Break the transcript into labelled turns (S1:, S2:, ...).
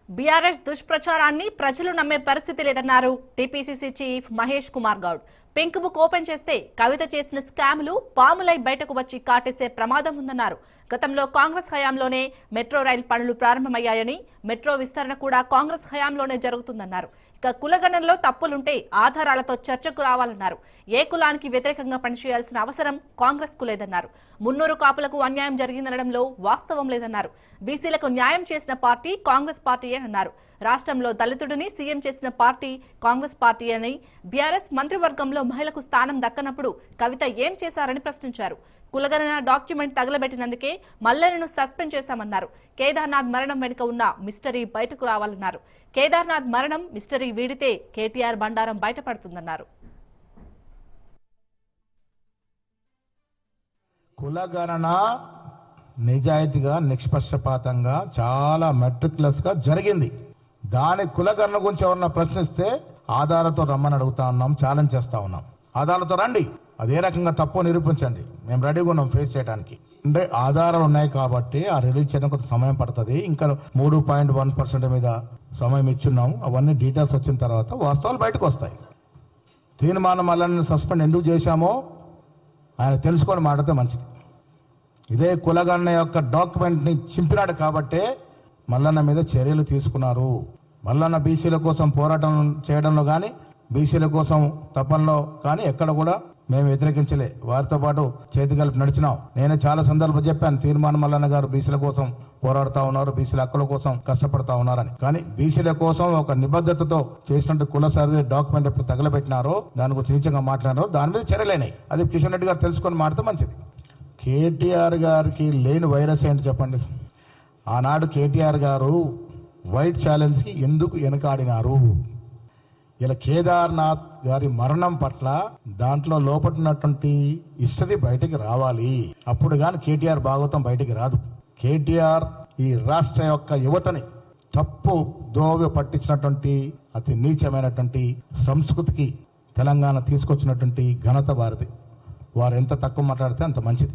S1: BRS దుష్ప్రచారాన్ని ప్రజలు నమ్మే పరిస్థితి లేదన్నారు TPCC chief Mahesh Kumar Goud. Pink book open చేస్తే కవిత చేసిన స్కామ్లు పాములై బయటకు వచ్చి కాటేసే ప్రమాదం ఉందన్నారు. గతంలో కాంగ్రెస్ హయాంలోనే మెట్రో రైల్ పనులు ప్రారంభమయ్యాయని, మెట్రో విస్తరణ కూడా కాంగ్రెస్ హయాంలోనే జరుగుతుందన్నారు. ఇక కులగణనలో తప్పులుంటే ఆధారాలతో చర్చకు రావాలన్నారు. ఏ కులానికి వ్యతిరేకంగా పనిచేయాల్సిన అవసరం కాంగ్రెస్ కు లేదన్నారు. 300 కాపులకు అన్యాయం జరిగిందనడంలో వాస్తవం లేదన్నారు. బీసీలకు న్యాయం చేసిన పార్టీ కాంగ్రెస్ పార్టీయే అన్నారు. రాష్ట్రంలో దళితుడిని సీఎం చేసిన పార్టీ కాంగ్రెస్ పార్టీ అని, బీఆర్ఎస్ మంత్రివర్గంలో మహిళకు స్థానం దక్కనప్పుడు కవిత ఏం చేశారని ప్రశ్నించారు. కులగణన డాక్యుమెంట్ తగలబెట్టినందుకే మల్లెలను సస్పెండ్ చేశామన్నారు. కేదార్నాథ్ మరణం వెనుక ఉన్న మిస్టరీ బయటకు రావాలన్నారు. కేదార్నాథ్ మరణం మిస్టరీ వీడితే కేటీఆర్ బండారం బయటపడుతుందన్నారు.
S2: కులగణన నిజాయితీగా, నిష్పక్షపాతంగా, చాలా మెట్రిక్యులస్ గా జరిగింది. దాని కులగణన గురించి ఎవరన్నా ప్రశ్నిస్తే ఆధారాలతో రమ్మని అడుగుతా ఉన్నాం, ఛాలెంజ్ చేస్తా ఉన్నాం. ఆధారాలతో రండి, అదే రకంగా తప్పు నిరూపించండి, మేము రెడీగా ఉన్నాం ఫేస్ చేయడానికి. అంటే ఆధారాలు ఉన్నాయి కాబట్టి ఆ రిలీజ్ చేయడం కొంత సమయం పడుతుంది. ఇంకా 3.1% మీద సమయం ఇచ్చున్నాం. అవన్నీ డీటెయిల్స్ వచ్చిన తర్వాత వాస్తవాలు బయటకు వస్తాయి. తీర్మానం మల్లన్న సస్పెండ్ ఎందుకు చేశామో ఆయన తెలుసుకొని మాట్లాడితే మంచిది. ఇదే కులగణన యొక్క డాక్యుమెంట్ని చింపినాడు కాబట్టే మల్లన్న మీద చర్యలు తీసుకున్నారు. మల్లన్న బీసీల కోసం పోరాటం చేయడంలో కానీ, బీసీల కోసం తపనలో కానీ ఎక్కడ కూడా మేము వ్యతిరేకించలే. వారితో పాటు చేతి కలిపి నడిచినాం. నేను చాలా సందర్భాలు చెప్పాను, తీర్మానం మల్లన్న గారు బీసీల కోసం పోరాడుతూ ఉన్నారు, బీసీల హక్కుల కోసం కష్టపడతా ఉన్నారని. కానీ బీసీల కోసం ఒక నిబద్ధతతో చేసినట్టు కుల సర్వే డాక్యుమెంట్ ఎప్పుడు తగలబెట్టినారో, దాని గురించి నీచంగా మాట్లాడినారో దాని మీద చర్యలేనాయి. అది కిషన్ రెడ్డి గారు తెలుసుకొని మాట్లాడితే మంచిది. కేటీఆర్ గారికి లేని వైరస్ ఏంటి చెప్పండి? ఆనాడు కేటీఆర్ గారు వైట్ ఛాలెంజ్కి ఎందుకు వెనకాడినారు? ఇలా కేదార్నాథ్ గారి మరణం పట్ల దాంట్లో లోపడున్నటువంటి హిస్టరీ బయటికి రావాలి. అప్పుడు కానీ కేటీఆర్ భాగవతం బయటికి రాదు. కేటీఆర్ ఈ రాష్ట్ర యొక్క యువతని తప్పు దోవ పట్టించినటువంటి అతి నీచమైనటువంటి సంస్కృతికి తెలంగాణ తీసుకొచ్చినటువంటి ఘనత వారిది. వారు ఎంత తక్కువ మాట్లాడితే అంత మంచిది.